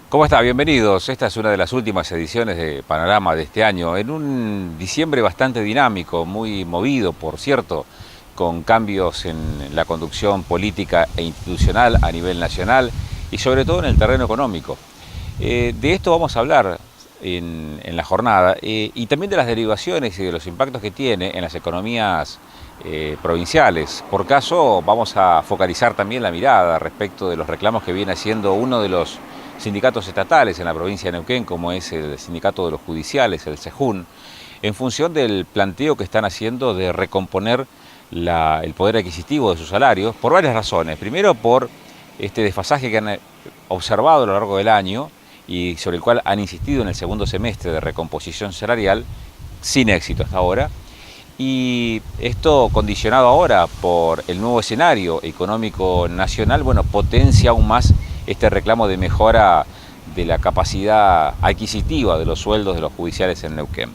¿Cómo está? Bienvenidos. Esta es una de las últimas ediciones de Panorama de este año, en un diciembre bastante dinámico, muy movido, por cierto, con cambios en la conducción política e institucional a nivel nacional y sobre todo en el terreno económico. De esto vamos a hablar en la jornada y también de las derivaciones y de los impactos que tiene en las economías provinciales. Por caso, vamos a focalizar también la mirada respecto de los reclamos que viene haciendo uno de los sindicatos estatales en la provincia de Neuquén, como es el sindicato de los judiciales, el SEJUN, en función del planteo que están haciendo de recomponer el poder adquisitivo de sus salarios, por varias razones. Primero, por este desfasaje que han observado a lo largo del año y sobre el cual han insistido en el segundo semestre de recomposición salarial, sin éxito hasta ahora. Y esto, condicionado ahora por el nuevo escenario económico nacional, bueno, potencia aún más este reclamo de mejora de la capacidad adquisitiva de los sueldos de los judiciales en Neuquén.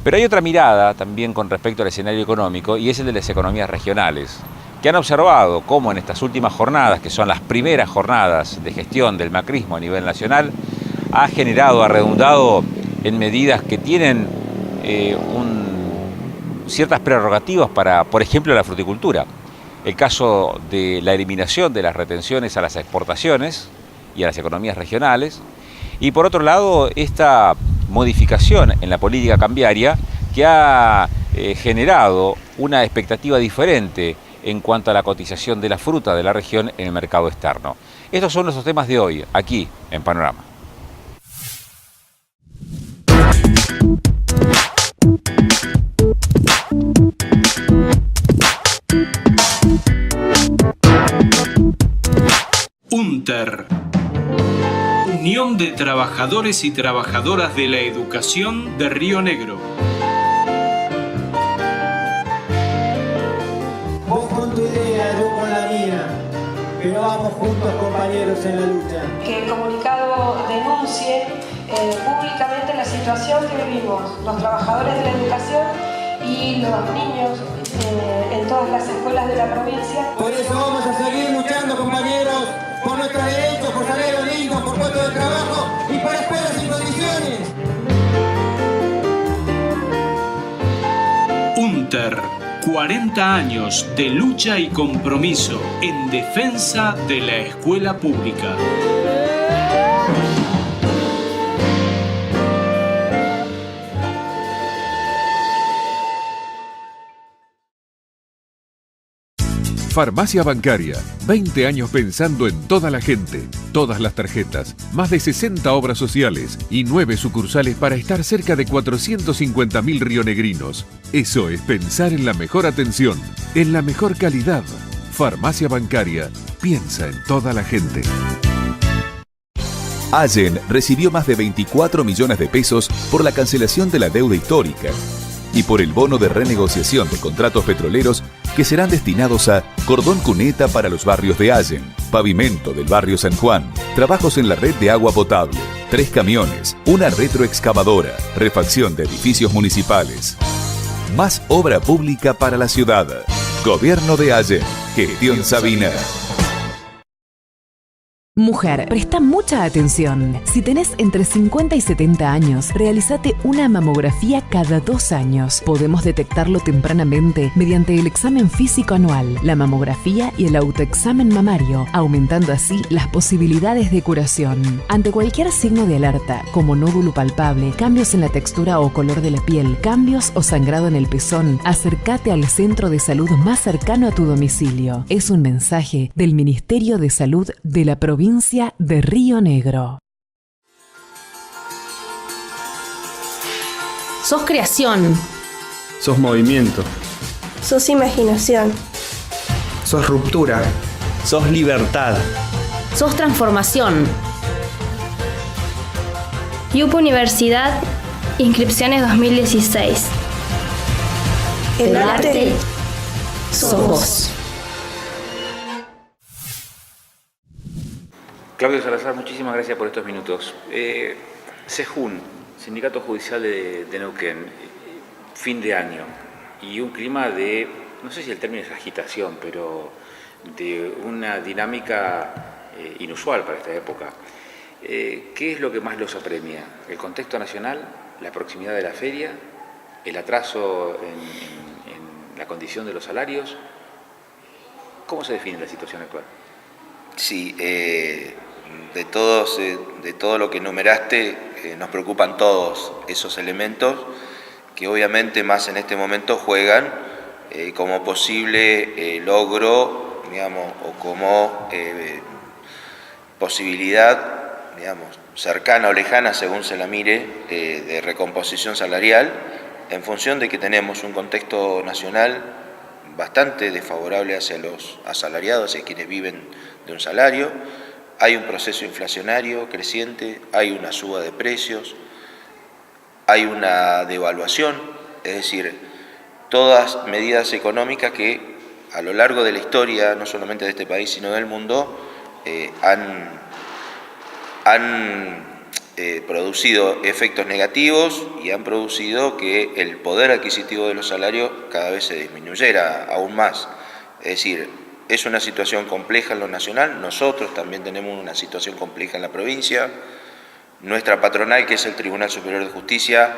Pero hay otra mirada también con respecto al escenario económico, y es el de las economías regionales, que han observado cómo en estas últimas jornadas, que son las primeras jornadas de gestión del macrismo a nivel nacional, ha redundado en medidas que tienen ciertas prerrogativas para, por ejemplo, la fruticultura. El caso de la eliminación de las retenciones a las exportaciones y a las economías regionales. Y por otro lado, esta modificación en la política cambiaria que ha generado una expectativa diferente en cuanto a la cotización de la fruta de la región en el mercado externo. Estos son nuestros temas de hoy, aquí en Panorama. UNTER, Unión de Trabajadores y Trabajadoras de la Educación de Río Negro. Vos con tu idea, yo con la mía, pero vamos juntos, compañeros, en la lucha. Que el comunicado denuncie públicamente la situación que vivimos los trabajadores de la educación y los niños en todas las escuelas de la provincia. Por eso vamos a seguir luchando, compañeros, por nuestros derechos, por salarios dignos, por puestos de trabajo y por escuelas sin condiciones. UNTER, 40 años de lucha y compromiso en defensa de la escuela pública. Farmacia Bancaria, 20 años pensando en toda la gente, todas las tarjetas, más de 60 obras sociales y 9 sucursales para estar cerca de 450.000 rionegrinos. Eso es pensar en la mejor atención, en la mejor calidad. Farmacia Bancaria, piensa en toda la gente. Allen recibió más de 24 millones de pesos por la cancelación de la deuda histórica y por el bono de renegociación de contratos petroleros que serán destinados a cordón cuneta para los barrios de Allen, pavimento del barrio San Juan, trabajos en la red de agua potable, 3 camiones, una retroexcavadora, refacción de edificios municipales. Más obra pública para la ciudad. Gobierno de Allen. Gestión Sabina. Mujer, presta mucha atención. Si tenés entre 50 y 70 años, realízate una mamografía cada 2 años. Podemos detectarlo tempranamente mediante el examen físico anual, la mamografía y el autoexamen mamario, aumentando así las posibilidades de curación. Ante cualquier signo de alerta, como nódulo palpable, cambios en la textura o color de la piel, cambios o sangrado en el pezón, acércate al centro de salud más cercano a tu domicilio. Es un mensaje del Ministerio de Salud de la provincia de Río Negro. Sos creación. Sos movimiento. Sos imaginación. Sos ruptura. Sos libertad. Sos transformación. YUP Universidad, inscripciones 2016. El arte sos vos. Claudio Salazar, muchísimas gracias por estos minutos. SEJUN, Sindicato Judicial de Neuquén, fin de año y un clima de no sé si el término es agitación, pero de una dinámica inusual para esta época. ¿Qué es lo que más los apremia? ¿El contexto nacional, la proximidad de la feria, el atraso en la condición de los salarios? ¿Cómo se define la situación actual? Sí, de todo lo que enumeraste, nos preocupan todos esos elementos que obviamente más en este momento juegan como posible logro, digamos, o como posibilidad, digamos, cercana o lejana según se la mire, de recomposición salarial, en función de que tenemos un contexto nacional bastante desfavorable hacia los asalariados, hacia quienes viven de un salario. Hay un proceso inflacionario creciente, hay una suba de precios, hay una devaluación, es decir, todas medidas económicas que a lo largo de la historia, no solamente de este país, sino del mundo, han producido efectos negativos y han producido que el poder adquisitivo de los salarios cada vez se disminuyera aún más. Es decir, es una situación compleja en lo nacional, nosotros también tenemos una situación compleja en la provincia. Nuestra patronal, que es el Tribunal Superior de Justicia,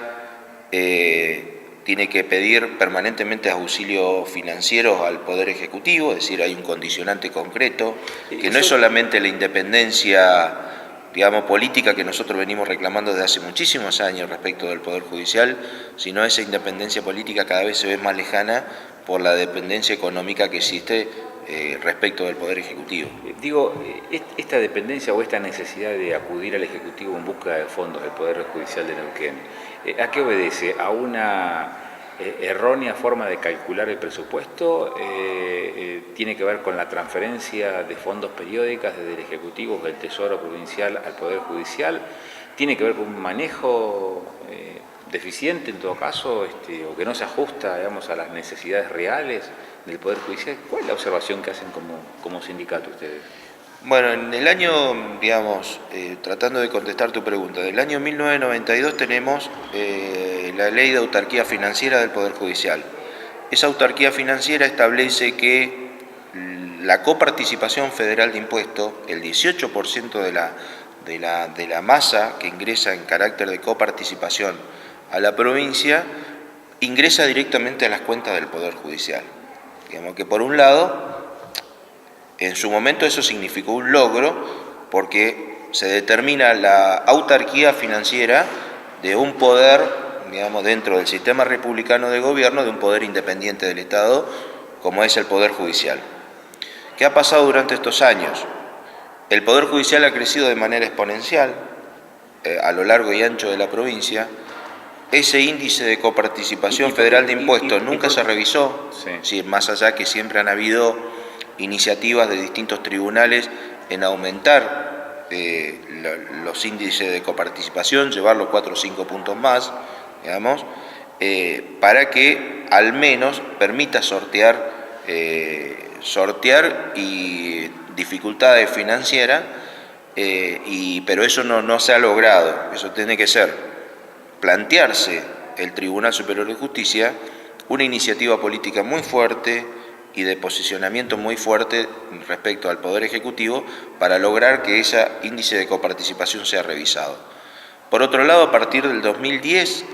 tiene que pedir permanentemente auxilio financiero al Poder Ejecutivo, es decir, hay un condicionante concreto, que no es solamente la independencia, digamos, política que nosotros venimos reclamando desde hace muchísimos años respecto del Poder Judicial, sino esa independencia política cada vez se ve más lejana por la dependencia económica que existe respecto del Poder Ejecutivo. Digo, esta dependencia o esta necesidad de acudir al Ejecutivo en busca de fondos del Poder Judicial de Neuquén, ¿a qué obedece? ¿A una errónea forma de calcular el presupuesto? ¿Tiene que ver con la transferencia de fondos periódicas desde el Ejecutivo, del Tesoro Provincial al Poder Judicial? ¿Tiene que ver con un manejo deficiente en todo caso, o que no se ajusta, digamos, a las necesidades reales del Poder Judicial? ¿Cuál es la observación que hacen como sindicato ustedes? Bueno, en el año, digamos, tratando de contestar tu pregunta, del año 1992 tenemos la Ley de Autarquía Financiera del Poder Judicial. Esa autarquía financiera establece que la coparticipación federal de impuestos, el 18% de la masa que ingresa en carácter de coparticipación a la provincia, ingresa directamente a las cuentas del Poder Judicial. Digamos que por un lado, en su momento eso significó un logro porque se determina la autarquía financiera de un poder, digamos, dentro del sistema republicano de gobierno, de un poder independiente del Estado, como es el Poder Judicial. ¿Qué ha pasado durante estos años? El Poder Judicial ha crecido de manera exponencial a lo largo y ancho de la provincia. Ese índice de coparticipación federal de impuestos nunca se revisó, sí, más allá que siempre han habido iniciativas de distintos tribunales en aumentar los índices de coparticipación, llevarlo 4 o 5 puntos más, digamos, para que al menos permita sortear y dificultades financieras, pero eso no se ha logrado. Eso tiene que ser plantearse el Tribunal Superior de Justicia una iniciativa política muy fuerte y de posicionamiento muy fuerte respecto al Poder Ejecutivo para lograr que ese índice de coparticipación sea revisado. Por otro lado, a partir del 2010,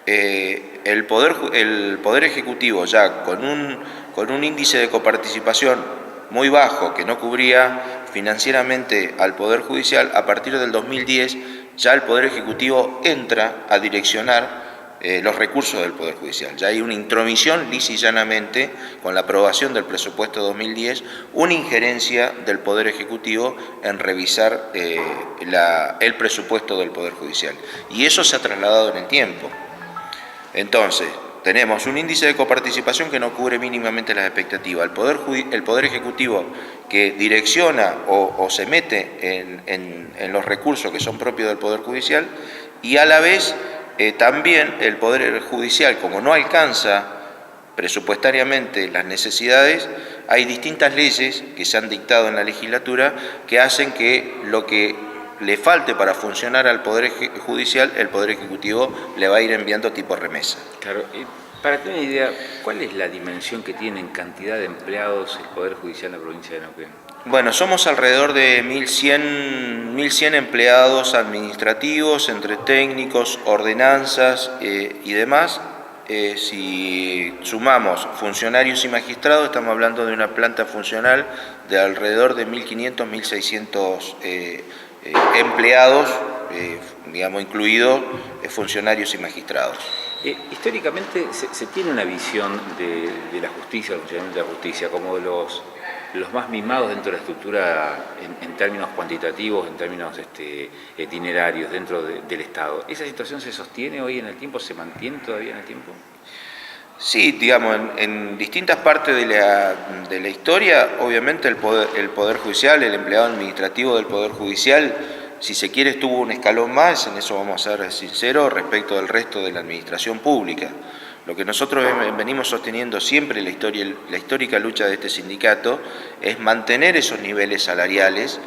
el Poder Ejecutivo ya con un índice de coparticipación muy bajo que no cubría financieramente al Poder Judicial, a partir del 2010 ya el Poder Ejecutivo entra a direccionar los recursos del Poder Judicial. Ya hay una intromisión lisa y llanamente con la aprobación del presupuesto 2010, una injerencia del Poder Ejecutivo en revisar el presupuesto del Poder Judicial. Y eso se ha trasladado en el tiempo. Entonces, tenemos un índice de coparticipación que no cubre mínimamente las expectativas. El Poder Ejecutivo que direcciona o se mete en los recursos que son propios del Poder Judicial, y a la vez también el Poder Judicial, como no alcanza presupuestariamente las necesidades, hay distintas leyes que se han dictado en la legislatura que hacen que lo que le falte para funcionar al Poder Judicial, el Poder Ejecutivo le va a ir enviando tipo remesa. Claro, Para tener una idea, ¿cuál es la dimensión que tiene en cantidad de empleados el Poder Judicial en la provincia de Neuquén? Bueno, somos alrededor de 1.100 empleados administrativos, entre técnicos, ordenanzas y demás. Si sumamos funcionarios y magistrados, estamos hablando de una planta funcional de alrededor de 1.500, 1.600 empleados, digamos, incluidos funcionarios y magistrados. Históricamente se tiene una visión de la justicia, del funcionamiento de la justicia, como de los más mimados dentro de la estructura en términos cuantitativos, en términos itinerarios dentro del Estado. ¿Esa situación se sostiene hoy en el tiempo? ¿Se mantiene todavía en el tiempo? Sí, digamos, en distintas partes de la historia, obviamente el Poder Judicial, el empleado administrativo del Poder Judicial, si se quiere, estuvo un escalón más, en eso vamos a ser sinceros, respecto del resto de la administración pública. Lo que nosotros venimos sosteniendo siempre en la histórica lucha de este sindicato es mantener esos niveles salariales,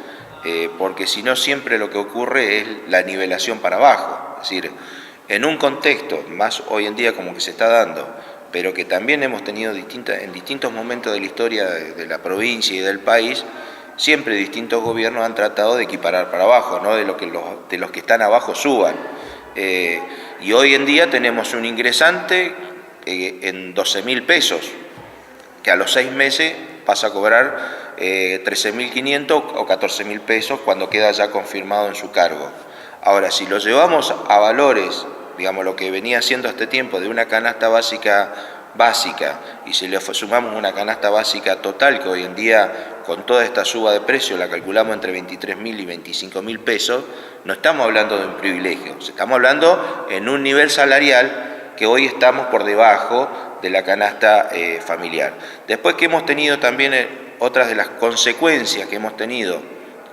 porque si no siempre lo que ocurre es la nivelación para abajo. Es decir, en un contexto, más hoy en día como que se está dando, pero que también hemos tenido en distintos momentos de la historia de la provincia y del país, siempre distintos gobiernos han tratado de equiparar para abajo, ¿no? de los que están abajo suban. Y hoy en día tenemos un ingresante en 12.000 pesos, que a los 6 meses pasa a cobrar 13.500 o 14.000 pesos cuando queda ya confirmado en su cargo. Ahora, si lo llevamos a valores, digamos, lo que venía siendo este tiempo de una canasta básica, y si le sumamos una canasta básica total, que hoy en día con toda esta suba de precio la calculamos entre 23.000 y 25.000 pesos, no estamos hablando de un privilegio, estamos hablando en un nivel salarial que hoy estamos por debajo de la canasta familiar. Después que hemos tenido también otras de las consecuencias que hemos tenido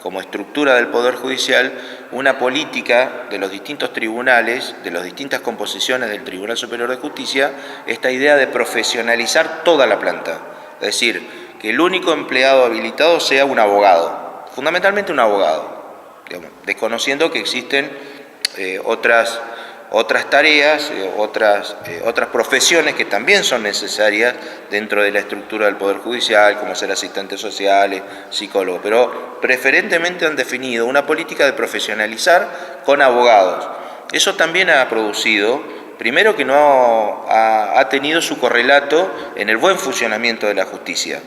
como estructura del Poder Judicial, una política de los distintos tribunales, de las distintas composiciones del Tribunal Superior de Justicia, esta idea de profesionalizar toda la planta. Es decir, que el único empleado habilitado sea un abogado, fundamentalmente un abogado, digamos, desconociendo que existen otras tareas, otras profesiones que también son necesarias dentro de la estructura del Poder Judicial, como ser asistentes sociales, psicólogos, pero preferentemente han definido una política de profesionalizar con abogados. Eso también ha producido, primero, que no ha tenido su correlato en el buen funcionamiento de la justicia.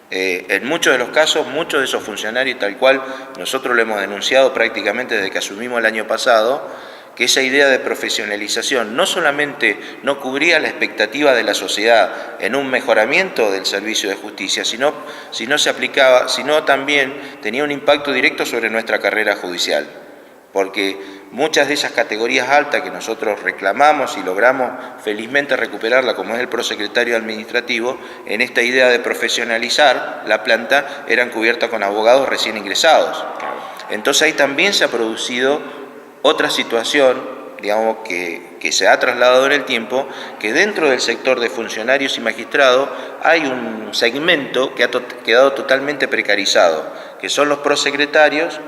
En muchos de los casos, muchos de esos funcionarios, tal cual nosotros lo hemos denunciado prácticamente desde que asumimos el año pasado, que esa idea de profesionalización no solamente no cubría la expectativa de la sociedad en un mejoramiento del servicio de justicia, sino también tenía un impacto directo sobre nuestra carrera judicial, porque muchas de esas categorías altas que nosotros reclamamos y logramos felizmente recuperarla, como es el prosecretario administrativo, en esta idea de profesionalizar la planta, eran cubiertas con abogados recién ingresados. Entonces ahí también se ha producido otra situación, digamos, que se ha trasladado en el tiempo, que dentro del sector de funcionarios y magistrados hay un segmento que ha quedado totalmente precarizado, que son los prosecretarios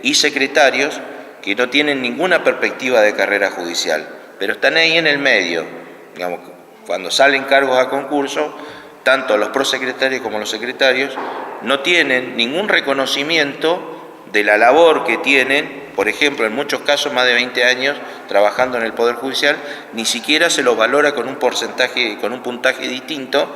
y secretarios, que no tienen ninguna perspectiva de carrera judicial, pero están ahí en el medio. Digamos, cuando salen cargos a concurso, tanto los prosecretarios como los secretarios no tienen ningún reconocimiento de la labor que tienen, por ejemplo, en muchos casos más de 20 años trabajando en el Poder Judicial, ni siquiera se los valora con un puntaje distinto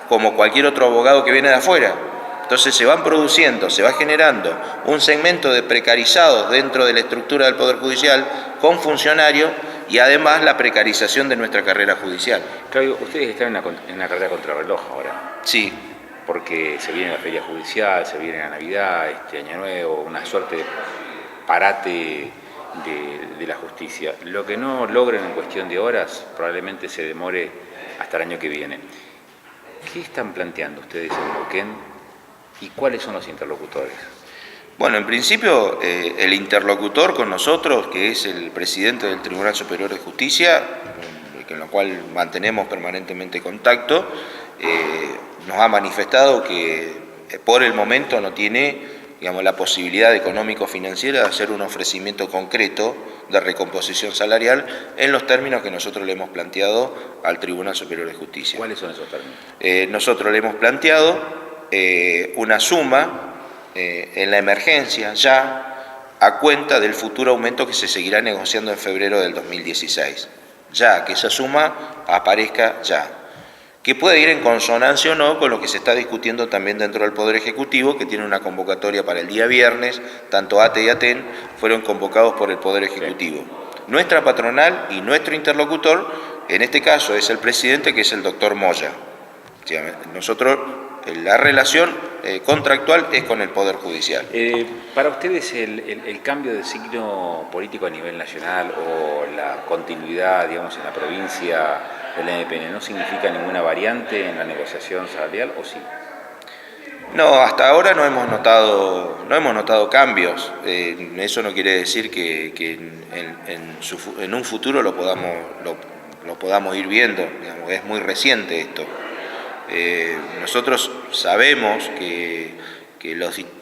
como cualquier otro abogado que viene de afuera. Entonces se va generando un segmento de precarizados dentro de la estructura del Poder Judicial con funcionarios y además la precarización de nuestra carrera judicial. Claudio, ustedes están en la carrera contrarreloj ahora. Sí. Porque se viene la feria judicial, se viene la Navidad, Año Nuevo, una suerte de parate de la justicia. Lo que no logren en cuestión de horas probablemente se demore hasta el año que viene. ¿Qué están planteando ustedes en Neuquén y cuáles son los interlocutores? Bueno, en principio el interlocutor con nosotros, que es el presidente del Tribunal Superior de Justicia, con lo cual mantenemos permanentemente contacto, nos ha manifestado que por el momento no tiene la posibilidad económico-financiera de hacer un ofrecimiento concreto de recomposición salarial en los términos que nosotros le hemos planteado al Tribunal Superior de Justicia. ¿Cuáles son esos términos? Nosotros le hemos planteado una suma en la emergencia ya a cuenta del futuro aumento que se seguirá negociando en febrero del 2016. Ya, que esa suma aparezca ya. Que puede ir en consonancia o no con lo que se está discutiendo también dentro del Poder Ejecutivo, que tiene una convocatoria para el día viernes, tanto ATE y ATEN fueron convocados por el Poder Ejecutivo. Nuestra patronal y nuestro interlocutor, en este caso, es el presidente, que es el doctor Moya. Nosotros, la relación contractual es con el Poder Judicial. Para ustedes, el cambio de signo político a nivel nacional o la continuidad, digamos, en la provincia del MPN, ¿no significa ninguna variante en la negociación salarial o sí? No, hasta ahora no hemos notado cambios. Eso no quiere decir que en un futuro lo podamos ir viendo. Digamos, es muy reciente esto. Nosotros sabemos que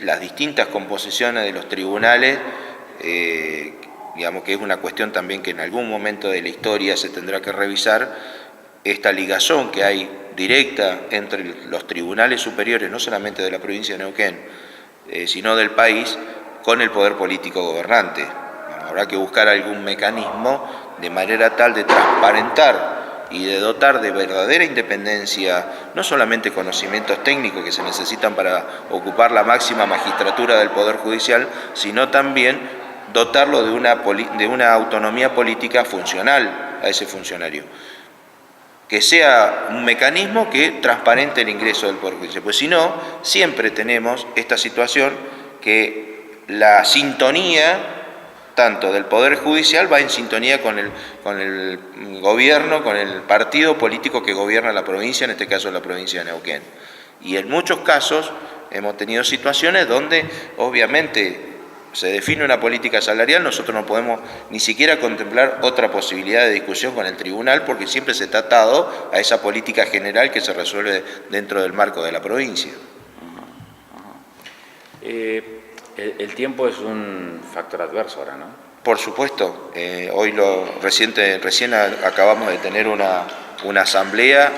las distintas composiciones de los tribunales, digamos que es una cuestión también que en algún momento de la historia se tendrá que revisar, esta ligazón que hay directa entre los tribunales superiores, no solamente de la provincia de Neuquén, sino del país, con el poder político gobernante. Habrá que buscar algún mecanismo de manera tal de transparentar y de dotar de verdadera independencia, no solamente conocimientos técnicos que se necesitan para ocupar la máxima magistratura del Poder Judicial, sino también dotarlo de una autonomía política funcional a ese funcionario. Que sea un mecanismo que transparente el ingreso del Poder Judicial, pues si no, siempre tenemos esta situación que la sintonía tanto del Poder Judicial va en sintonía con el gobierno, con el partido político que gobierna la provincia, en este caso la provincia de Neuquén. Y en muchos casos hemos tenido situaciones donde obviamente se define una política salarial, nosotros no podemos ni siquiera contemplar otra posibilidad de discusión con el tribunal porque siempre se está atado a esa política general que se resuelve dentro del marco de la provincia. El tiempo es un factor adverso ahora, ¿no? Por supuesto. Hoy recién acabamos de tener una asamblea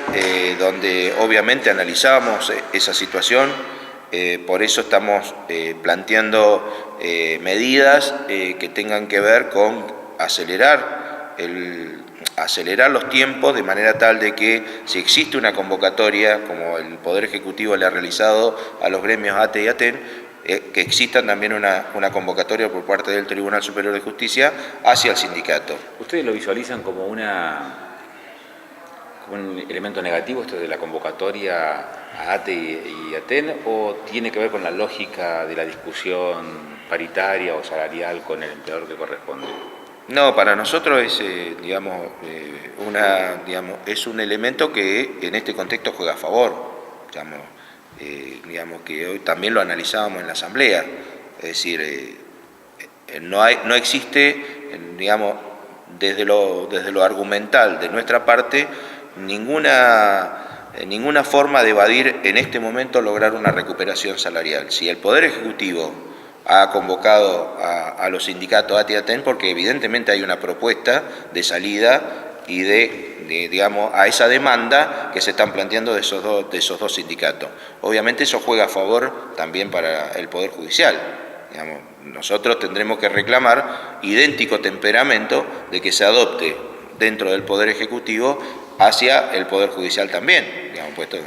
donde obviamente analizamos esa situación. Por eso estamos planteando medidas que tengan que ver con acelerar los tiempos de manera tal de que si existe una convocatoria, como el Poder Ejecutivo le ha realizado a los gremios ATE y ATEN, que exista también una convocatoria por parte del Tribunal Superior de Justicia hacia el sindicato. ¿Ustedes lo visualizan como un elemento negativo esto de la convocatoria a ATE y ATEN o tiene que ver con la lógica de la discusión paritaria o salarial con el empleador que corresponde? No, para nosotros es, es un elemento que en este contexto juega a favor. Digamos que hoy también lo analizábamos en la asamblea. Es decir, no existe, digamos, desde lo argumental de nuestra parte, ninguna forma de evadir en este momento lograr una recuperación salarial. Si el Poder Ejecutivo ha convocado a los sindicatos ATE y ATEN porque evidentemente hay una propuesta de salida y digamos, a esa demanda que se están planteando de esos dos sindicatos. Obviamente eso juega a favor también para el Poder Judicial. Digamos, nosotros tendremos que reclamar idéntico temperamento de que se adopte dentro del Poder Ejecutivo hacia el Poder Judicial también. Digamos, puesto.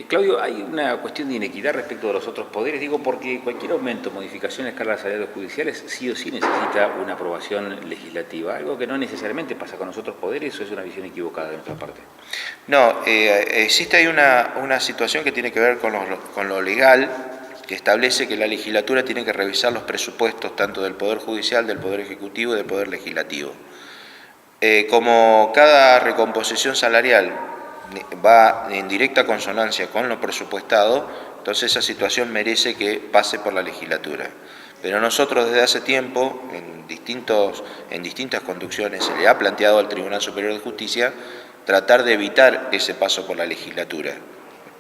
Claudio, hay una cuestión de inequidad respecto de los otros poderes, digo, porque cualquier aumento, modificación en escala salariales judiciales sí o sí necesita una aprobación legislativa, algo que no necesariamente pasa con los otros poderes, o es una visión equivocada de nuestra parte. No, existe ahí una situación que tiene que ver con lo legal, que establece que la legislatura tiene que revisar los presupuestos tanto del Poder Judicial, del Poder Ejecutivo y del Poder Legislativo. Como cada recomposición salarial va en directa consonancia con lo presupuestado, entonces esa situación merece que pase por la legislatura. Pero nosotros desde hace tiempo, en distintas conducciones, se le ha planteado al Tribunal Superior de Justicia tratar de evitar ese paso por la legislatura.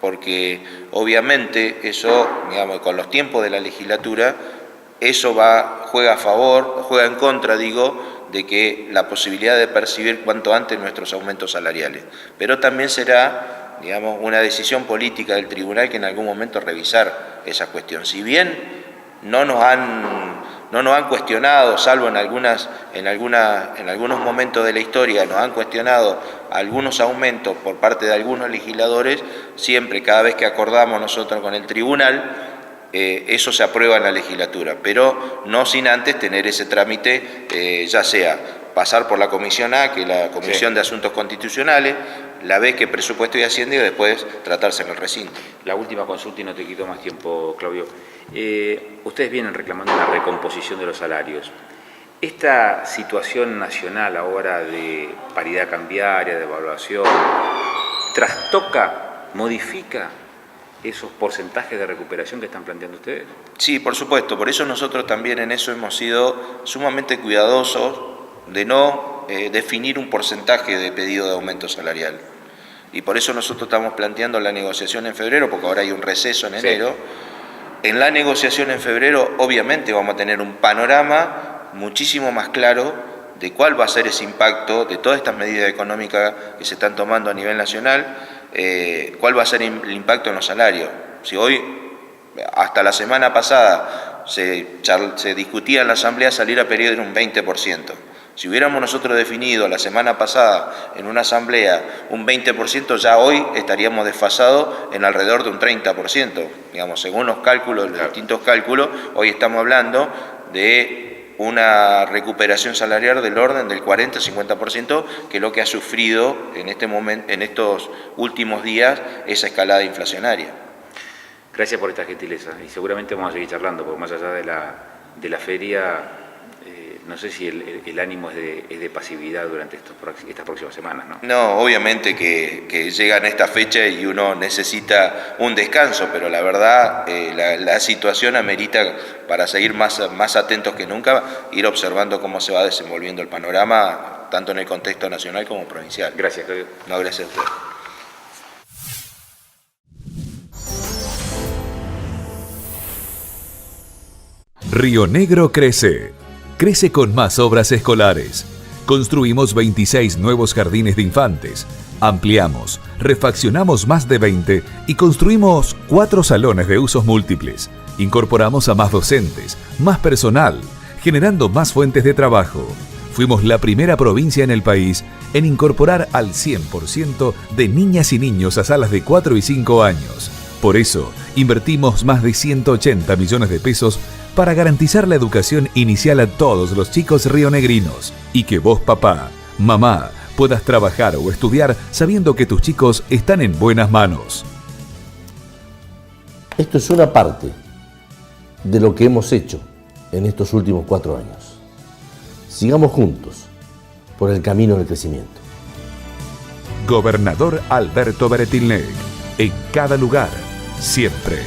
porque obviamente eso, digamos, con los tiempos de la legislatura, eso juega a favor, juega en contra, digo, de que la posibilidad de percibir cuanto antes nuestros aumentos salariales. Pero también será, digamos, una decisión política del tribunal que en algún momento revisar esa cuestión. Si bien no nos han cuestionado, salvo en algunos momentos de la historia, nos han cuestionado algunos aumentos por parte de algunos legisladores, siempre, cada vez que acordamos nosotros con el tribunal, eso se aprueba en la legislatura, pero no sin antes tener ese trámite, ya sea pasar por la Comisión A, que es la Comisión de Asuntos Constitucionales, la B, que Presupuesto y Hacienda, y después tratarse en el recinto. La última consulta, y no te quito más tiempo, Claudio. Ustedes vienen reclamando una recomposición de los salarios. Esta situación nacional ahora de paridad cambiaria, de evaluación, ¿trastoca, modifica esos porcentajes de recuperación que están planteando ustedes? Sí, por supuesto. Por eso nosotros también en eso hemos sido sumamente cuidadosos de no definir un porcentaje de pedido de aumento salarial. Y por eso nosotros estamos planteando la negociación en febrero, porque ahora hay un receso en enero. Sí. En la negociación en febrero, obviamente, vamos a tener un panorama muchísimo más claro de cuál va a ser ese impacto de todas estas medidas económicas que se están tomando a nivel nacional, cuál va a ser el impacto en los salarios. Si hoy, hasta la semana pasada, se discutía en la Asamblea salir a pedir un 20%. Si hubiéramos nosotros definido la semana pasada en una asamblea un 20%, ya hoy estaríamos desfasados en alrededor de un 30%. Digamos, según los cálculos, los distintos cálculos, hoy estamos hablando de una recuperación salarial del orden del 40-50%, que es lo que ha sufrido en este momento, en estos últimos días, esa escalada inflacionaria. Gracias por esta gentileza, y seguramente vamos a seguir charlando, porque más allá de la feria, no sé si el ánimo es de pasividad durante estas próximas semanas, ¿no? No, obviamente que llegan a esta fecha y uno necesita un descanso, pero la verdad la situación amerita, para seguir más atentos que nunca, ir observando cómo se va desenvolviendo el panorama, tanto en el contexto nacional como provincial. Gracias, Claudio. No, gracias a usted. Río Negro crece. Crece con más obras escolares. Construimos 26 nuevos jardines de infantes. Ampliamos, refaccionamos más de 20 y construimos 4 salones de usos múltiples. Incorporamos a más docentes, más personal, generando más fuentes de trabajo. Fuimos la primera provincia en el país en incorporar al 100% de niñas y niños a salas de 4 y 5 años. Por eso, invertimos más de 180 millones de pesos para garantizar la educación inicial a todos los chicos rionegrinos y que vos, papá, mamá, puedas trabajar o estudiar sabiendo que tus chicos están en buenas manos. Esto es una parte de lo que hemos hecho en estos últimos 4 años. Sigamos juntos por el camino del crecimiento. Gobernador Alberto Beretilnec, en cada lugar, siempre.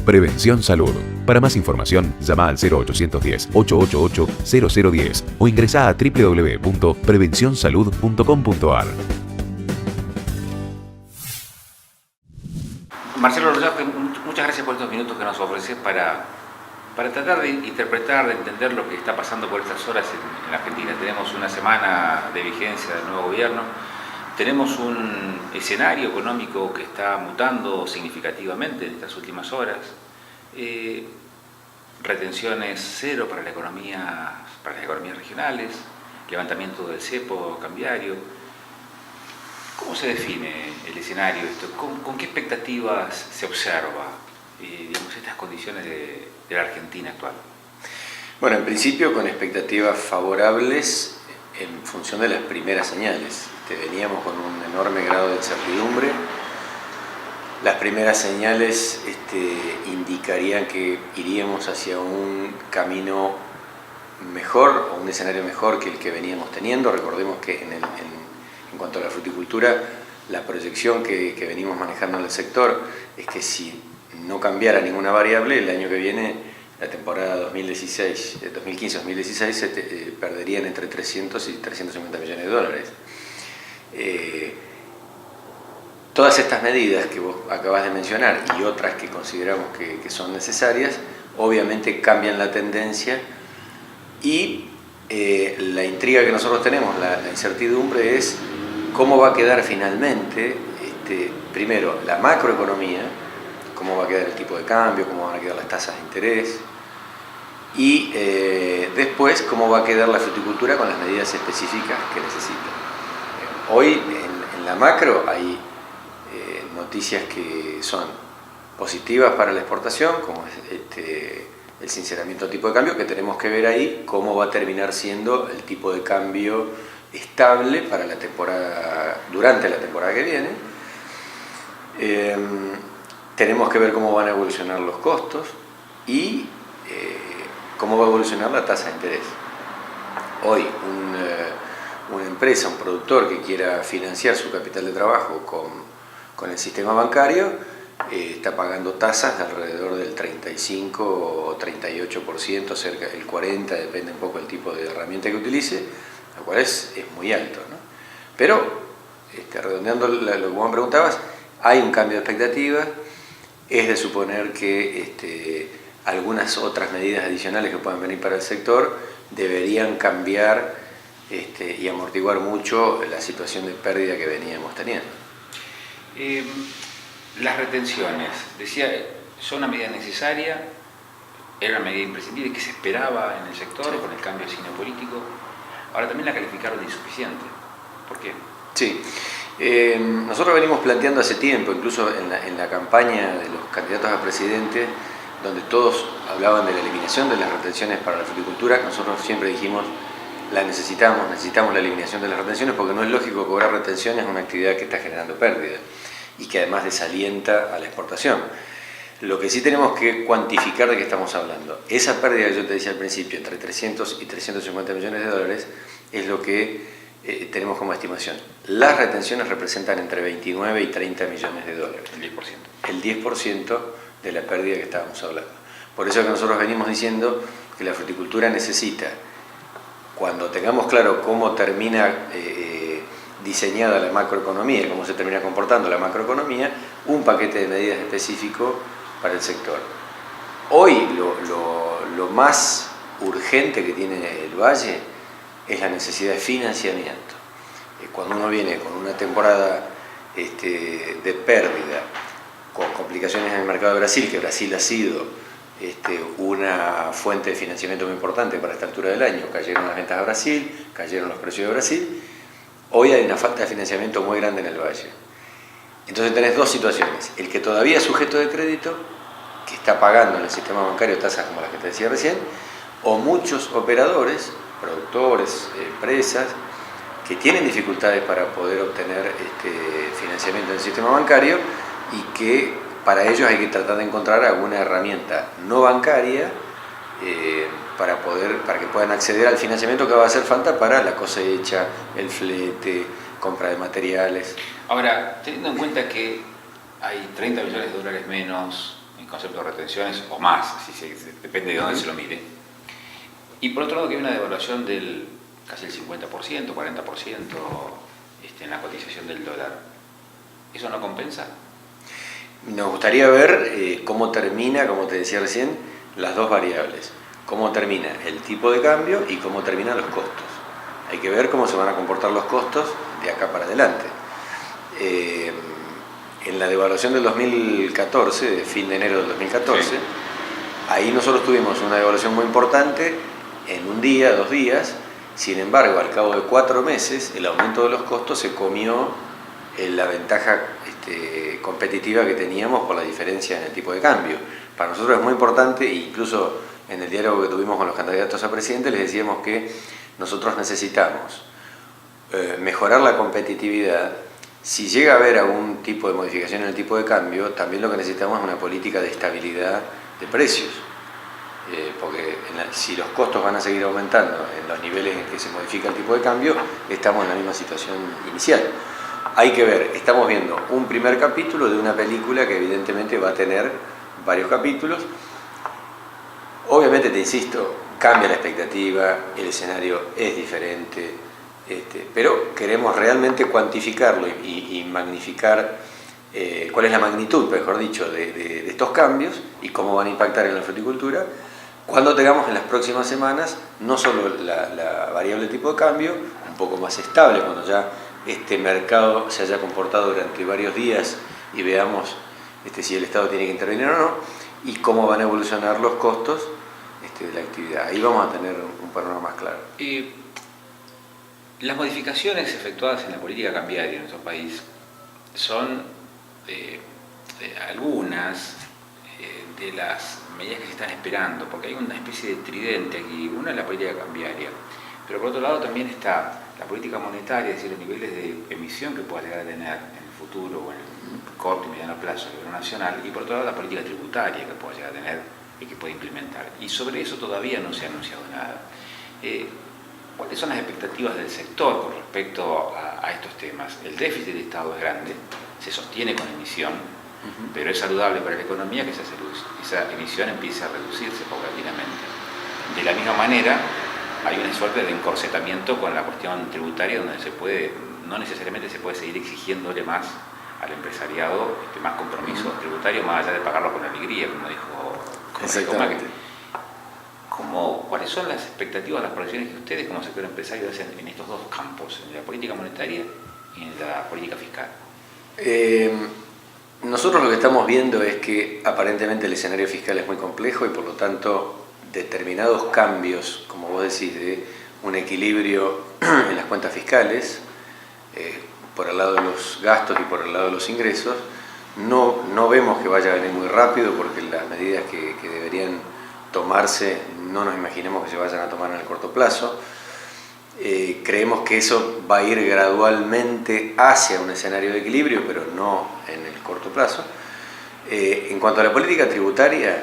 Prevención Salud. Para más información, llama al 0810-888-0010 o ingresa a www.prevencionsalud.com.ar. Marcelo Rollaje, muchas gracias por estos minutos que nos ofreces para tratar de interpretar, de entender lo que está pasando por estas horas en la Argentina. Tenemos una semana de vigencia del nuevo gobierno. Tenemos un escenario económico que está mutando significativamente en estas últimas horas. Retenciones cero para las economías regionales, levantamiento del cepo cambiario. ¿Cómo se define el escenario? ¿Con qué expectativas se observa estas condiciones de la Argentina actual? Bueno, en principio con expectativas favorables en función de las primeras señales. Veníamos con un enorme grado de incertidumbre. Las primeras señales indicarían que iríamos hacia un camino mejor o un escenario mejor que el que veníamos teniendo. Recordemos que en cuanto a la fruticultura, la proyección que venimos manejando en el sector es que si no cambiara ninguna variable, el año que viene la temporada 2015-2016 se perderían entre 300 y 350 millones de dólares. Todas estas medidas que vos acabas de mencionar y otras que consideramos que son necesarias, obviamente cambian la tendencia y la intriga que nosotros tenemos, la incertidumbre es cómo va a quedar finalmente, primero, la macroeconomía, cómo va a quedar el tipo de cambio, cómo van a quedar las tasas de interés y después cómo va a quedar la fruticultura con las medidas específicas que necesita. Hoy en la macro hay noticias que son positivas para la exportación, como es el sinceramiento del tipo de cambio, que tenemos que ver ahí cómo va a terminar siendo el tipo de cambio estable para la temporada, durante la temporada que viene. Tenemos que ver cómo van a evolucionar los costos y cómo va a evolucionar la tasa de interés. Hoy una empresa, un productor que quiera financiar su capital de trabajo con el sistema bancario está pagando tasas de alrededor del 35 o 38%, cerca del 40%, depende un poco del tipo de herramienta que utilice, lo cual es muy alto, ¿no? Pero, redondeando lo que vos me preguntabas, hay un cambio de expectativas, es de suponer que algunas otras medidas adicionales que puedan venir para el sector deberían cambiar y amortiguar mucho la situación de pérdida que veníamos teniendo. Las retenciones, decía, son una medida necesaria, era una medida imprescindible que se esperaba en el sector con el cambio de signo político. Ahora también la calificaron de insuficiente. ¿Por qué? Sí. Nosotros venimos planteando hace tiempo, incluso en la campaña de los candidatos a presidente, donde todos hablaban de la eliminación de las retenciones para la fruticultura, nosotros siempre dijimos necesitamos la eliminación de las retenciones porque no es lógico cobrar retenciones a una actividad que está generando pérdida y que además desalienta a la exportación. Lo que sí tenemos que cuantificar de qué estamos hablando. Esa pérdida que yo te decía al principio, entre 300 y 350 millones de dólares, es lo que tenemos como estimación. Las retenciones representan entre 29 y 30 millones de dólares. El 10% de la pérdida que estábamos hablando. Por eso es que nosotros venimos diciendo que la fruticultura necesita, cuando tengamos claro cómo termina diseñada la macroeconomía y cómo se termina comportando la macroeconomía, un paquete de medidas específico para el sector. Hoy lo más urgente que tiene el Valle es la necesidad de financiamiento. Cuando uno viene con una temporada de pérdida, con complicaciones en el mercado de Brasil, que Brasil ha sido una fuente de financiamiento muy importante para esta altura del año, cayeron las ventas a Brasil, cayeron los precios de Brasil, hoy hay una falta de financiamiento muy grande en el Valle. Entonces tenés dos situaciones: el que todavía es sujeto de crédito, que está pagando en el sistema bancario tasas como las que te decía recién, o muchos operadores, productores, empresas, que tienen dificultades para poder obtener financiamiento en el sistema bancario y que para ellos hay que tratar de encontrar alguna herramienta no bancaria para que puedan acceder al financiamiento que va a hacer falta para la cosecha, el flete, compra de materiales. Ahora, teniendo en cuenta que hay 30 millones de dólares menos en concepto de retenciones, o más, depende de dónde se lo mire, y por otro lado que hay una devaluación del casi el 50%, 40% en la cotización del dólar, ¿eso no compensa? Nos gustaría ver cómo termina, como te decía recién, las dos variables. Cómo termina el tipo de cambio y cómo terminan los costos. Hay que ver cómo se van a comportar los costos de acá para adelante. En la devaluación del 2014, de fin de enero del 2014, sí, ahí nosotros tuvimos una devaluación muy importante en un día, 2 días. Sin embargo, al cabo de 4 meses, el aumento de los costos se comió la ventaja competitiva que teníamos por la diferencia en el tipo de cambio. Para nosotros es muy importante, e incluso en el diálogo que tuvimos con los candidatos a presidente les decíamos que nosotros necesitamos mejorar la competitividad. Si llega a haber algún tipo de modificación en el tipo de cambio, también lo que necesitamos es una política de estabilidad de precios. Porque si los costos van a seguir aumentando en los niveles en que se modifica el tipo de cambio, estamos en la misma situación inicial. Hay que ver, estamos viendo un primer capítulo de una película que evidentemente va a tener varios capítulos. Evidentemente, te insisto, cambia la expectativa, el escenario es diferente, pero queremos realmente cuantificarlo y magnificar cuál es la magnitud, mejor dicho, de estos cambios y cómo van a impactar en la fruticultura cuando tengamos en las próximas semanas no solo la variable tipo de cambio, un poco más estable, cuando ya este mercado se haya comportado durante varios días y veamos si el Estado tiene que intervenir o no, y cómo van a evolucionar los costos de la actividad. Ahí vamos a tener un panorama más claro. Las modificaciones efectuadas en la política cambiaria en nuestro país son algunas de las medidas que se están esperando, porque hay una especie de tridente aquí. Una es la política cambiaria, pero por otro lado también está la política monetaria, es decir, los niveles de emisión que pueda llegar a tener en el futuro o en el corto y mediano plazo a nivel nacional, y por otro lado la política tributaria que pueda llegar a tener y que puede implementar. Y sobre eso todavía no se ha anunciado nada. ¿Cuáles son las expectativas del sector con respecto a estos temas? El déficit del Estado es grande, se sostiene con emisión, pero es saludable para la economía que esa emisión empiece a reducirse paulatinamente. De la misma manera, hay una suerte de encorsetamiento con la cuestión tributaria, donde no necesariamente se puede seguir exigiéndole más al empresariado, más compromiso tributario, más allá de pagarlo con alegría, como dijo Macri. ¿Cuáles son las expectativas, las proyecciones que ustedes como sector empresario hacen en estos dos campos, en la política monetaria y en la política fiscal? Nosotros lo que estamos viendo es que aparentemente el escenario fiscal es muy complejo y por lo tanto determinados cambios, como vos decís, de un equilibrio en las cuentas fiscales, por el lado de los gastos y por el lado de los ingresos, no vemos que vaya a venir muy rápido, porque las medidas que deberían tomarse no nos imaginemos que se vayan a tomar en el corto plazo. Creemos que eso va a ir gradualmente hacia un escenario de equilibrio, pero no en el corto plazo. En cuanto a la política tributaria,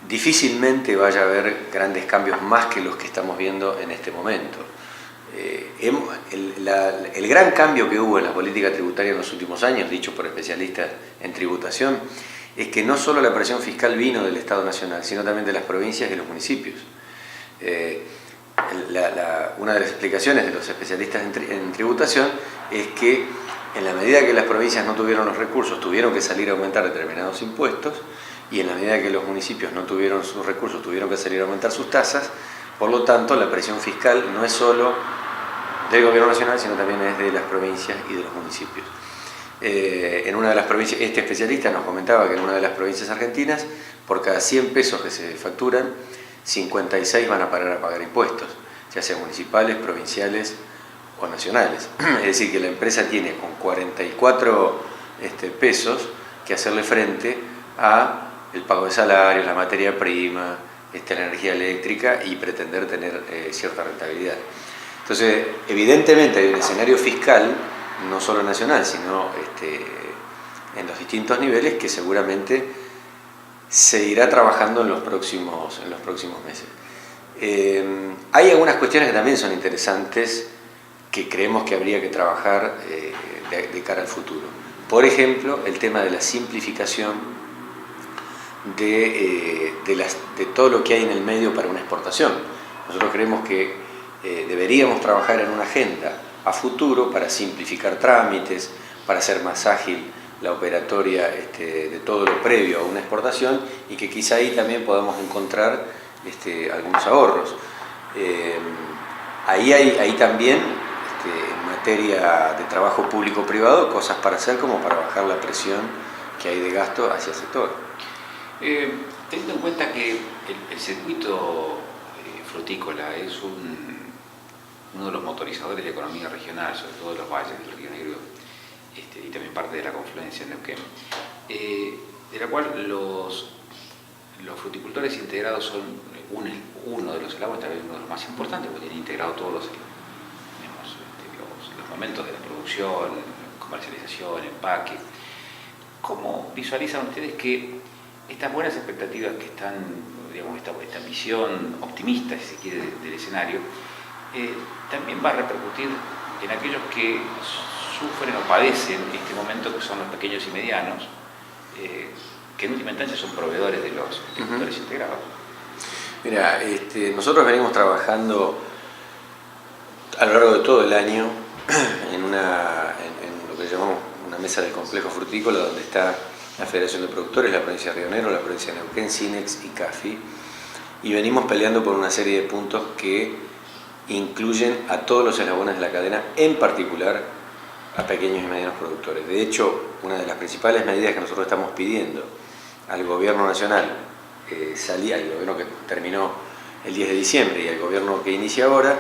difícilmente vaya a haber grandes cambios más que los que estamos viendo en este momento. El gran cambio que hubo en la política tributaria en los últimos años, dicho por especialistas en tributación, es que no solo la presión fiscal vino del Estado Nacional, sino también de las provincias y los municipios. Una de las explicaciones de los especialistas en tributación es que en la medida que las provincias no tuvieron los recursos, tuvieron que salir a aumentar determinados impuestos, y en la medida que los municipios no tuvieron sus recursos, tuvieron que salir a aumentar sus tasas. Por lo tanto, la presión fiscal no es solo del gobierno nacional, sino también es de las provincias y de los municipios. En una de las provincias, este especialista nos comentaba que en una de las provincias argentinas, por cada 100 pesos que se facturan, 56 van a parar a pagar impuestos, ya sean municipales, provinciales o nacionales. Es decir, que la empresa tiene con 44 pesos que hacerle frente a el pago de salarios, la materia prima, la energía eléctrica, y pretender tener cierta rentabilidad. Entonces, evidentemente hay un escenario fiscal, no solo nacional, sino en los distintos niveles, que seguramente se irá trabajando en los próximos meses. Hay algunas cuestiones que también son interesantes, que creemos que habría que trabajar de cara al futuro. Por ejemplo, el tema de la simplificación de todo lo que hay en el medio para una exportación. Nosotros creemos que deberíamos trabajar en una agenda a futuro para simplificar trámites, para hacer más ágil la operatoria de todo lo previo a una exportación, y que quizá ahí también podamos encontrar algunos ahorros. Ahí también, en materia de trabajo público-privado, cosas para hacer como para bajar la presión que hay de gasto hacia el sector. Teniendo en cuenta que el circuito frutícola es uno de los motorizadores de la economía regional, sobre todo de los valles del Río Negro, y también parte de la confluencia en Neuquén, de la cual los fruticultores integrados son uno de los eslabones, tal vez uno de los más importantes, porque tiene integrado todos los momentos de la producción, comercialización, empaque. ¿Cómo visualizan ustedes que estas buenas expectativas que están, digamos, esta visión optimista, si se quiere, del escenario, también va a repercutir en aquellos que sufren o padecen este momento, que son los pequeños y medianos, que en última instancia son proveedores de los viticultores integrados. Mira, nosotros venimos trabajando a lo largo de todo el año en lo que llamamos una mesa del complejo frutícola, donde está la Federación de Productores, la provincia de Río Negro, la provincia de Neuquén, Cinex y CAFI, y venimos peleando por una serie de puntos que incluyen a todos los eslabones de la cadena, en particular a pequeños y medianos productores. De hecho, una de las principales medidas que nosotros estamos pidiendo al gobierno nacional, al gobierno que terminó el 10 de diciembre y al gobierno que inicia ahora,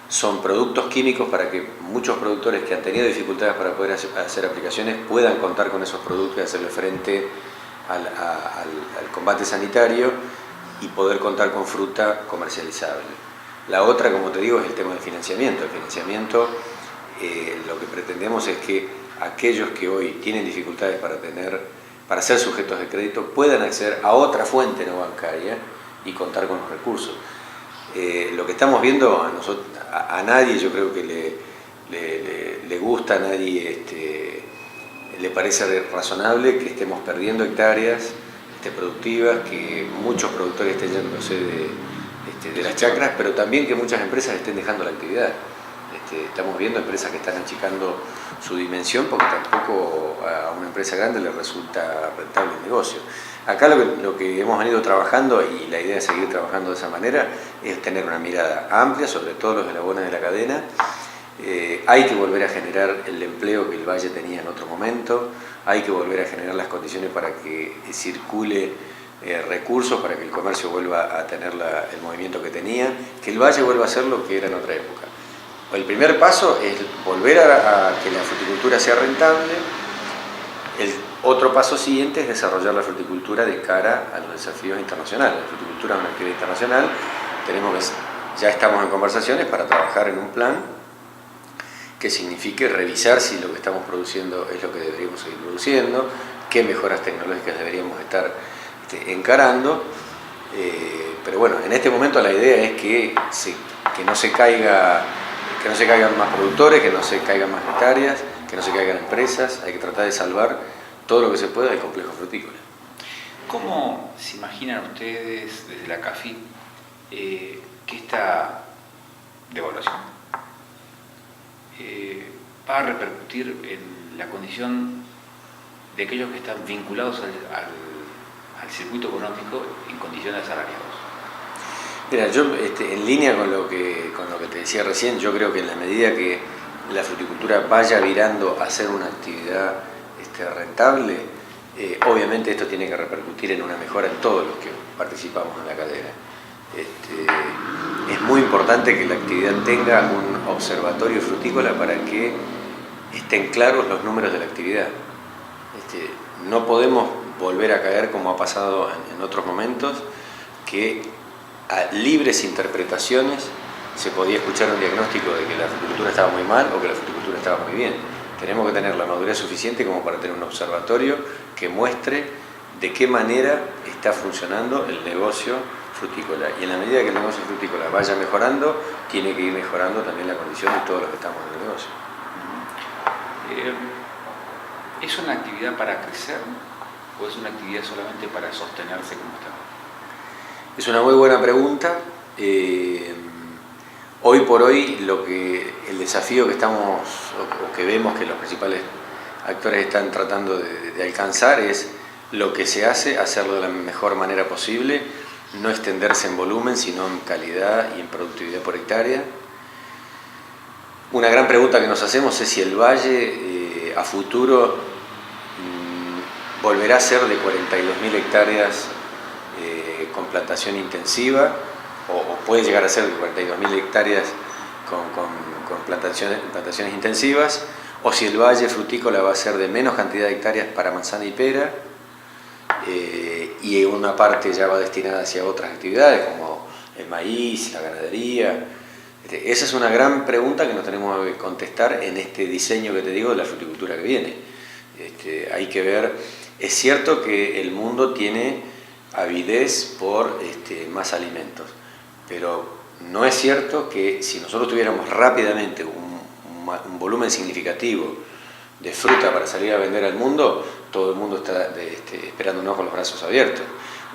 son productos químicos para que muchos productores que han tenido dificultades para poder hacer aplicaciones puedan contar con esos productos y hacerle frente al combate sanitario y poder contar con fruta comercializable. La otra, como te digo, es el tema del financiamiento. El financiamiento, lo que pretendemos es que aquellos que hoy tienen dificultades para ser sujetos de crédito puedan acceder a otra fuente no bancaria y contar con los recursos. Lo que estamos viendo a nadie, yo creo que le gusta, a nadie le parece razonable que estemos perdiendo hectáreas productivas, que muchos productores estén yéndose de las chacras, pero también que muchas empresas estén dejando la actividad. Estamos viendo empresas que están achicando su dimensión porque tampoco a una empresa grande le resulta rentable el negocio. Acá lo que hemos venido trabajando, y la idea es seguir trabajando de esa manera, es tener una mirada amplia sobre todos los eslabones de la cadena. Hay que volver a generar el empleo que el Valle tenía en otro momento, hay que volver a generar las condiciones para que circule recursos, para que el comercio vuelva a tener el movimiento que tenía, que el Valle vuelva a ser lo que era en otra época. El primer paso es volver a que la fruticultura sea rentable. El otro paso siguiente es desarrollar la fruticultura de cara a los desafíos internacionales. La fruticultura es una actividad internacional, ya estamos en conversaciones para trabajar en un plan que signifique revisar si lo que estamos produciendo es lo que deberíamos seguir produciendo, qué mejoras tecnológicas deberíamos estar encarando. Pero bueno, en este momento la idea es que no se caigan más productores, que no se caigan más hectáreas, que no se caigan empresas. Hay que tratar de salvar todo lo que se pueda del complejo frutícola. ¿Cómo se imaginan ustedes desde la CAFI que esta devaluación va a repercutir en la condición de aquellos que están vinculados al circuito económico en condiciones de asalariados? Mira, yo en línea con lo que te decía recién, yo creo que en la medida que la fruticultura vaya virando a ser una actividad rentable, obviamente esto tiene que repercutir en una mejora en todos los que participamos en la cadena. Es muy importante que la actividad tenga un observatorio frutícola para que estén claros los números de la actividad. No podemos volver a caer, como ha pasado en otros momentos, que a libres interpretaciones se podía escuchar un diagnóstico de que la fruticultura estaba muy mal o que la fruticultura estaba muy bien. Tenemos que tener la madurez suficiente como para tener un observatorio que muestre de qué manera está funcionando el negocio frutícola. Y en la medida que el negocio frutícola vaya mejorando, tiene que ir mejorando también la condición de todos los que estamos en el negocio. ¿Es una actividad para crecer o es una actividad solamente para sostenerse como está? Es una muy buena pregunta. Hoy por hoy el desafío que estamos o que vemos que los principales actores están tratando de alcanzar es lo que se hace, hacerlo de la mejor manera posible, no extenderse en volumen, sino en calidad y en productividad por hectárea. Una gran pregunta que nos hacemos es si el Valle a futuro volverá a ser de 42.000 hectáreas con plantación intensiva, o puede llegar a ser de 42.000 hectáreas con plantaciones intensivas, o si el Valle frutícola va a ser de menos cantidad de hectáreas para manzana y pera, y una parte ya va destinada hacia otras actividades como el maíz, la ganadería. Esa es una gran pregunta que nos tenemos que contestar en este diseño que te digo de la fruticultura que viene. Hay que ver, es cierto que el mundo tiene avidez por más alimentos, pero no es cierto que si nosotros tuviéramos rápidamente un volumen significativo de fruta para salir a vender al mundo, todo el mundo está esperándonos con los brazos abiertos.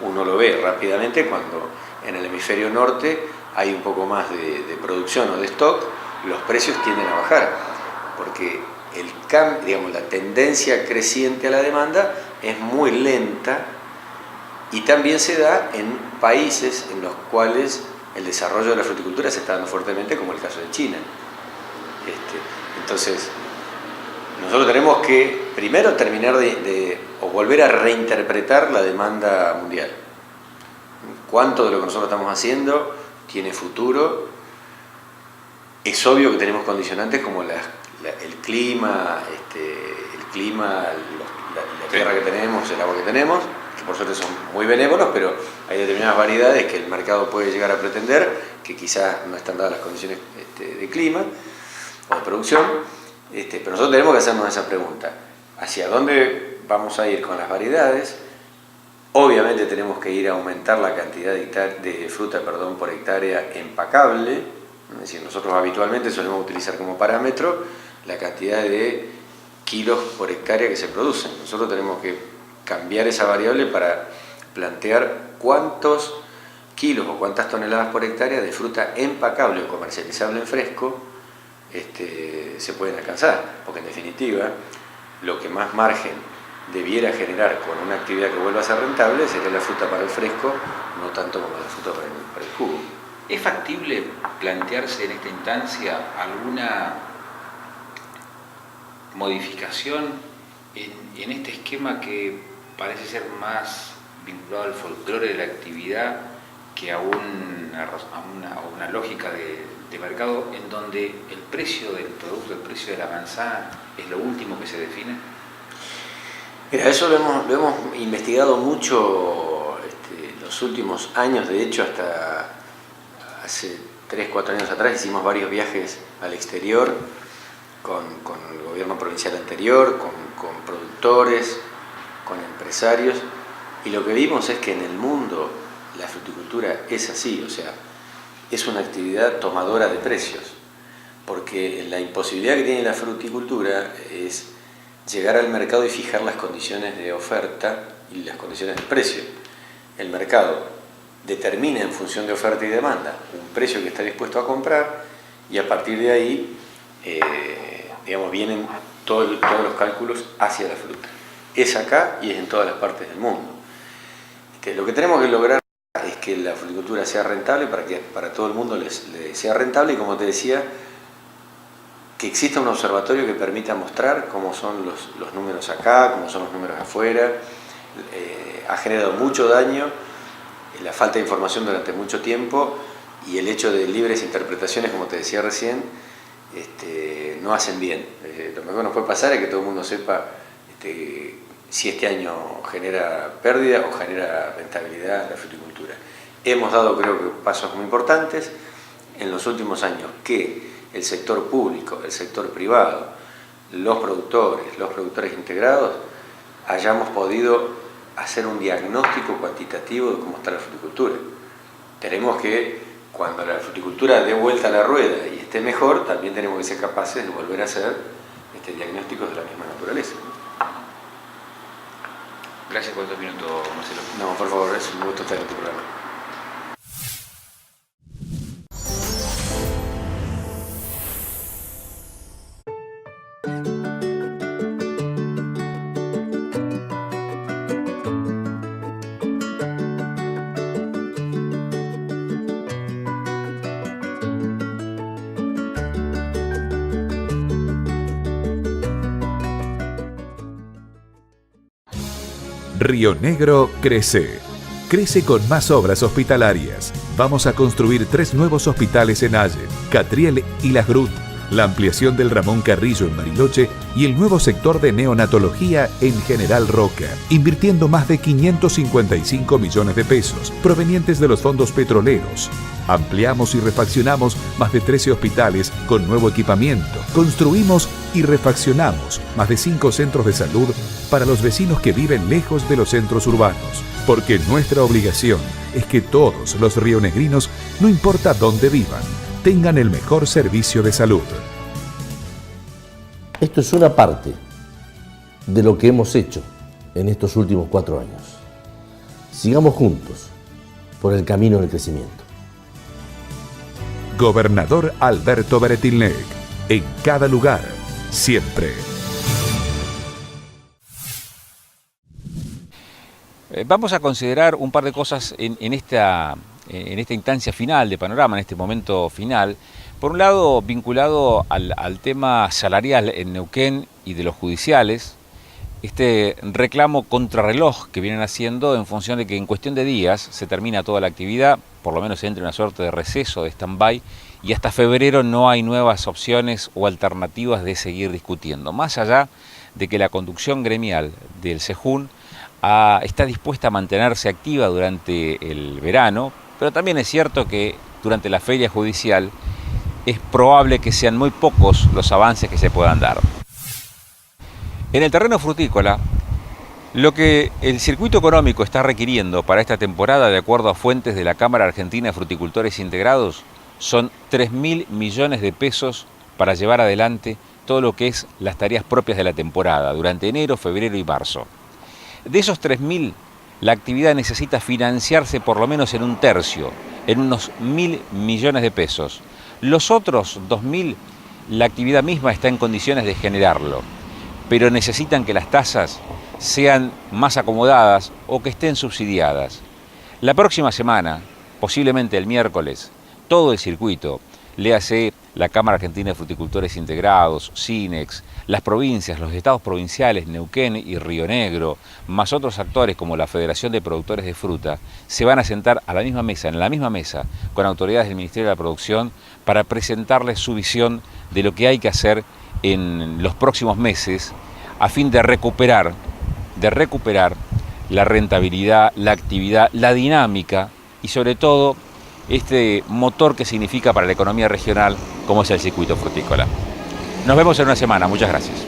Uno lo ve rápidamente cuando en el hemisferio norte hay un poco más de producción o de stock, los precios tienden a bajar, porque la tendencia creciente a la demanda es muy lenta y también se da en países en los cuales el desarrollo de la fruticultura se está dando fuertemente, como el caso de China. Entonces, nosotros tenemos que primero terminar o volver a reinterpretar la demanda mundial. ¿Cuánto de lo que nosotros estamos haciendo tiene futuro? Es obvio que tenemos condicionantes como el clima, la tierra que tenemos, el agua que tenemos, que por suerte son muy benévolos, pero hay determinadas variedades que el mercado puede llegar a pretender, que quizás no están dadas las condiciones de clima o de producción, pero nosotros tenemos que hacernos esa pregunta: ¿hacia dónde vamos a ir con las variedades? Obviamente tenemos que ir a aumentar la cantidad de fruta por hectárea empacable, es decir, nosotros habitualmente solemos utilizar como parámetro la cantidad de kilos por hectárea que se producen. Nosotros tenemos que cambiar esa variable para plantear cuántos kilos o cuántas toneladas por hectárea de fruta empacable o comercializable en fresco se pueden alcanzar, porque en definitiva lo que más margen debiera generar con una actividad que vuelva a ser rentable sería la fruta para el fresco, no tanto como la fruta para el jugo. ¿Es factible plantearse en esta instancia alguna modificación en este esquema que parece ser más vinculado al folclore de la actividad que a una lógica de mercado, en donde el precio del producto, el precio de la manzana es lo último que se define? Mira, eso lo hemos investigado mucho los últimos años. De hecho, hasta hace 3-4 años atrás hicimos varios viajes al exterior con el gobierno provincial anterior, con productores, con empresarios, y lo que vimos es que en el mundo la fruticultura es así, o sea, es una actividad tomadora de precios, porque la imposibilidad que tiene la fruticultura es llegar al mercado y fijar las condiciones de oferta y las condiciones de precio. El mercado determina en función de oferta y demanda un precio que está dispuesto a comprar, y a partir de ahí vienen todos los cálculos hacia la fruta. Es acá y es en todas las partes del mundo. Lo que tenemos que lograr es que la fruticultura sea rentable, para que para todo el mundo le sea rentable, y como te decía, que exista un observatorio que permita mostrar cómo son los números acá, cómo son los números afuera. Ha generado mucho daño la falta de información durante mucho tiempo, y el hecho de libres interpretaciones, como te decía recién, no hacen bien. Lo mejor que nos puede pasar es que todo el mundo sepa si este año genera pérdida o genera rentabilidad la fruticultura. Hemos dado, creo que, pasos muy importantes en los últimos años, que el sector público, el sector privado, los productores integrados, hayamos podido hacer un diagnóstico cuantitativo de cómo está la fruticultura. Tenemos que, cuando la fruticultura dé vuelta a la rueda y esté mejor, también tenemos que ser capaces de volver a hacer diagnósticos de la misma naturaleza. Gracias por estos minutos, Marcelo. No, por favor, es un gusto estar en tu programa. Río Negro crece. Crece con más obras hospitalarias. Vamos a construir 3 nuevos hospitales en Allen, Catriel y Las Grut, la ampliación del Ramón Carrillo en Bariloche y el nuevo sector de neonatología en General Roca, invirtiendo más de 555 millones de pesos provenientes de los fondos petroleros. Ampliamos y refaccionamos más de 13 hospitales con nuevo equipamiento. Construimos y refaccionamos más de 5 centros de salud para los vecinos que viven lejos de los centros urbanos. Porque nuestra obligación es que todos los rionegrinos, no importa dónde vivan, tengan el mejor servicio de salud. Esto es una parte de lo que hemos hecho en estos últimos 4 años. Sigamos juntos por el camino del crecimiento. Gobernador Alberto Beretilnec, en cada lugar, siempre. Vamos a considerar un par de cosas en esta instancia final de Panorama, en este momento final. Por un lado, vinculado al tema salarial en Neuquén y de los judiciales, este reclamo contrarreloj que vienen haciendo en función de que en cuestión de días se termina toda la actividad, por lo menos entre una suerte de receso, de stand-by, y hasta febrero no hay nuevas opciones o alternativas de seguir discutiendo. Más allá de que la conducción gremial del CEJUN está dispuesta a mantenerse activa durante el verano, pero también es cierto que durante la feria judicial es probable que sean muy pocos los avances que se puedan dar. En el terreno frutícola, lo que el circuito económico está requiriendo para esta temporada, de acuerdo a fuentes de la Cámara Argentina de Fruticultores Integrados, son 3.000 millones de pesos para llevar adelante todo lo que es las tareas propias de la temporada, durante enero, febrero y marzo. De esos 3.000, la actividad necesita financiarse por lo menos en un tercio, en unos 1.000 millones de pesos. Los otros 2.000, la actividad misma está en condiciones de generarlo, pero necesitan que las tasas sean más acomodadas o que estén subsidiadas. La próxima semana, posiblemente el miércoles, todo el circuito, léase la Cámara Argentina de Fruticultores Integrados, SINEX, las provincias, los estados provinciales, Neuquén y Río Negro, más otros actores como la Federación de Productores de Fruta, se van a sentar a la misma mesa, en la misma mesa, con autoridades del Ministerio de la Producción para presentarles su visión de lo que hay que hacer en los próximos meses a fin de recuperar la rentabilidad, la actividad, la dinámica y sobre todo este motor que significa para la economía regional como es el circuito frutícola. Nos vemos en una semana. Muchas gracias.